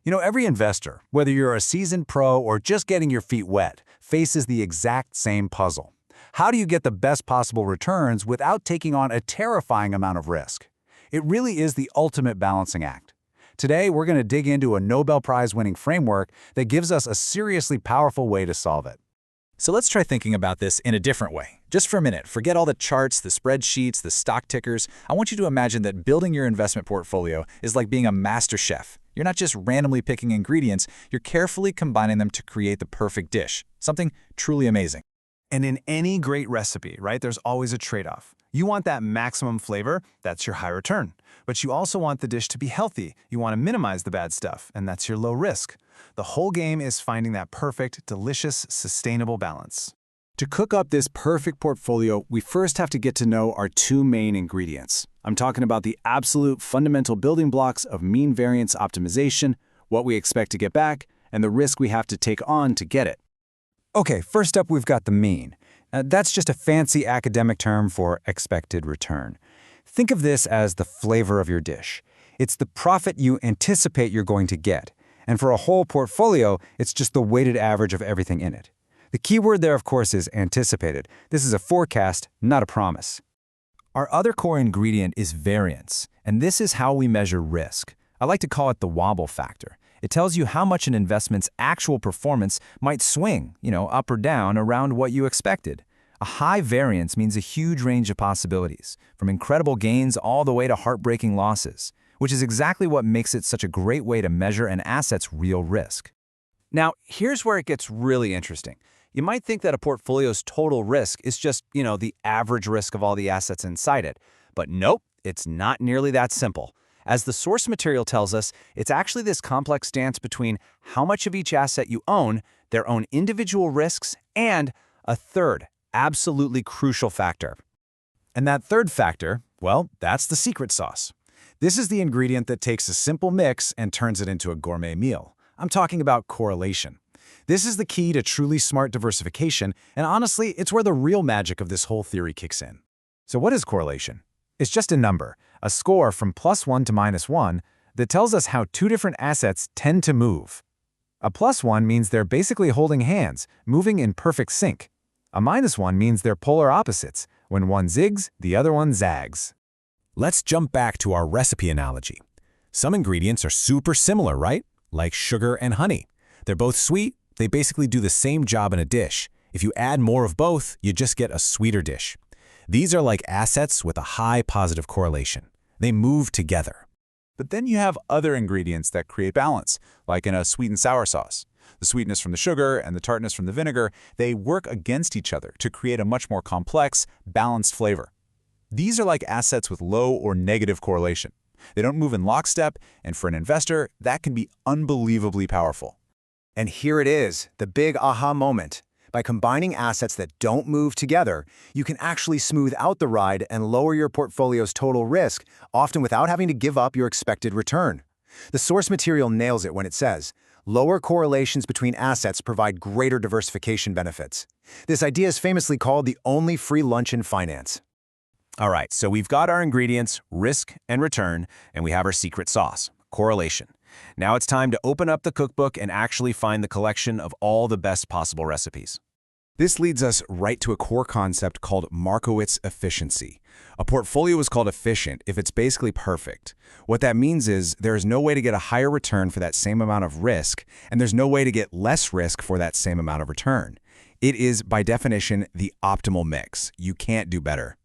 Every investor, whether you're a seasoned pro or just getting your feet wet, faces the exact same puzzle. How do you get the best possible returns without taking on a terrifying amount of risk? It really is the ultimate balancing act. Today, we're going to dig into a Nobel Prize-winning framework that gives us a seriously powerful way to solve it. So let's try thinking about this in a different way. Just for a minute, forget all the charts, the spreadsheets, the stock tickers. I want you to imagine that building your investment portfolio is like being a master chef. You're not just randomly picking ingredients, you're carefully combining them to create the perfect dish, something truly amazing. And in any great recipe, right, there's always a trade-off. You want that maximum flavor, that's your high return. But you also want the dish to be healthy. You want to minimize the bad stuff, and that's your low risk. The whole game is finding that perfect, delicious, sustainable balance. To cook up this perfect portfolio, we first have to get to know our two main ingredients. I'm talking about the absolute fundamental building blocks of mean variance optimization, what we expect to get back, and the risk we have to take on to get it. Okay, first up we've got the mean. That's just a fancy academic term for expected return. Think of this as the flavor of your dish. It's the profit you anticipate you're going to get. And for a whole portfolio, it's just the weighted average of everything in it. The key word there, of course, is anticipated. This is a forecast, not a promise. Our other core ingredient is variance, and this is how we measure risk. I like to call it the wobble factor. It tells you how much an investment's actual performance might swing, up or down around what you expected. A high variance means a huge range of possibilities, from incredible gains all the way to heartbreaking losses, which is exactly what makes it such a great way to measure an asset's real risk. Now, here's where it gets really interesting. You might think that a portfolio's total risk is just, the average risk of all the assets inside it. But nope, it's not nearly that simple. As the source material tells us, it's actually this complex dance between how much of each asset you own, their own individual risks, and a third, absolutely crucial factor. And that third factor, well, that's the secret sauce. This is the ingredient that takes a simple mix and turns it into a gourmet meal. I'm talking about correlation. This is the key to truly smart diversification, and honestly, it's where the real magic of this whole theory kicks in. So what is correlation? It's just a number, a score from +1 to -1, that tells us how two different assets tend to move. A +1 means they're basically holding hands, moving in perfect sync. A -1 means they're polar opposites. When one zigs, the other one zags. Let's jump back to our recipe analogy. Some ingredients are super similar, right? Like sugar and honey. They're both sweet, they basically do the same job in a dish. If you add more of both, you just get a sweeter dish. These are like assets with a high positive correlation. They move together. But then you have other ingredients that create balance, like in a sweet and sour sauce. The sweetness from the sugar and the tartness from the vinegar, they work against each other to create a much more complex, balanced flavor. These are like assets with low or negative correlation. They don't move in lockstep, and for an investor, that can be unbelievably powerful. And here it is, the big aha moment. By combining assets that don't move together, you can actually smooth out the ride and lower your portfolio's total risk, often without having to give up your expected return. The source material nails it when it says, lower correlations between assets provide greater diversification benefits. This idea is famously called the only free lunch in finance. All right, so we've got our ingredients, risk and return, and we have our secret sauce, correlation. Now it's time to open up the cookbook and actually find the collection of all the best possible recipes. This leads us right to a core concept called Markowitz efficiency. A portfolio is called efficient if it's basically perfect. What that means is there is no way to get a higher return for that same amount of risk, and there's no way to get less risk for that same amount of return. It is, by definition, the optimal mix. You can't do better.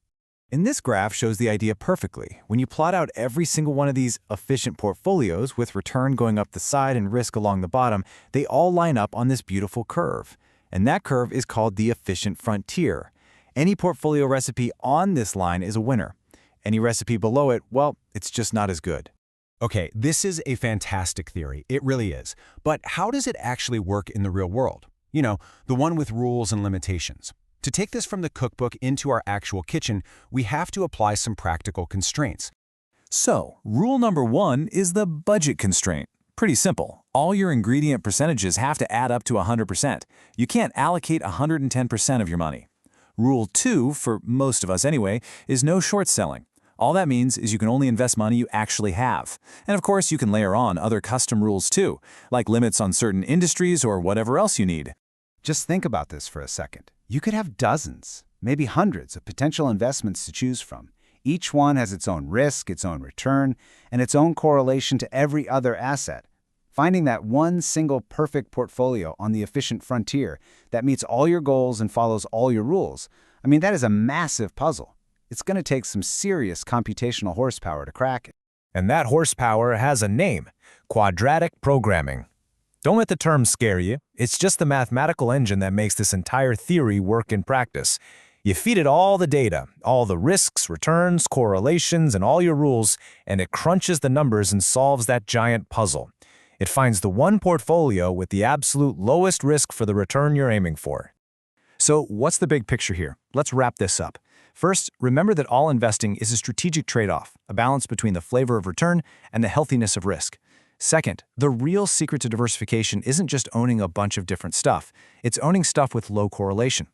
And this graph shows the idea perfectly. When you plot out every single one of these efficient portfolios with return going up the side and risk along the bottom, they all line up on this beautiful curve. And that curve is called the efficient frontier. Any portfolio recipe on this line is a winner. Any recipe below it, well, it's just not as good. Okay, this is a fantastic theory. It really is. But how does it actually work in the real world? The one with rules and limitations. To take this from the cookbook into our actual kitchen, we have to apply some practical constraints. So, rule number 1 is the budget constraint. Pretty simple. All your ingredient percentages have to add up to 100%. You can't allocate 110% of your money. Rule 2, for most of us anyway, is no short selling. All that means is you can only invest money you actually have. And of course, you can layer on other custom rules too, like limits on certain industries or whatever else you need. Just think about this for a second. You could have dozens, maybe hundreds of potential investments to choose from. Each one has its own risk, its own return, and its own correlation to every other asset. Finding that one single perfect portfolio on the efficient frontier that meets all your goals and follows all your rules, that is a massive puzzle. It's going to take some serious computational horsepower to crack it. And that horsepower has a name: quadratic programming. Don't let the term scare you. It's just the mathematical engine that makes this entire theory work in practice. You feed it all the data, all the risks, returns, correlations, and all your rules, and it crunches the numbers and solves that giant puzzle. It finds the one portfolio with the absolute lowest risk for the return you're aiming for. So what's the big picture here? Let's wrap this up. First, remember that all investing is a strategic trade-off, a balance between the flavor of return and the healthiness of risk. Second, the real secret to diversification isn't just owning a bunch of different stuff. It's owning stuff with low correlation.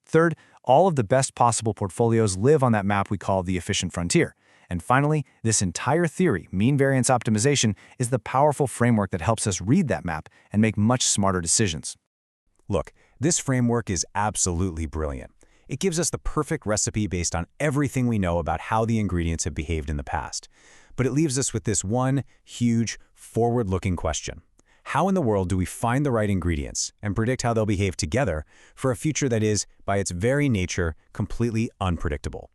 Third, all of the best possible portfolios live on that map we call the efficient frontier. And finally, this entire theory, mean variance optimization, is the powerful framework that helps us read that map and make much smarter decisions. Look, this framework is absolutely brilliant. It gives us the perfect recipe based on everything we know about how the ingredients have behaved in the past. But it leaves us with this one huge, forward-looking question. How in the world do we find the right ingredients and predict how they'll behave together for a future that is, by its very nature, completely unpredictable?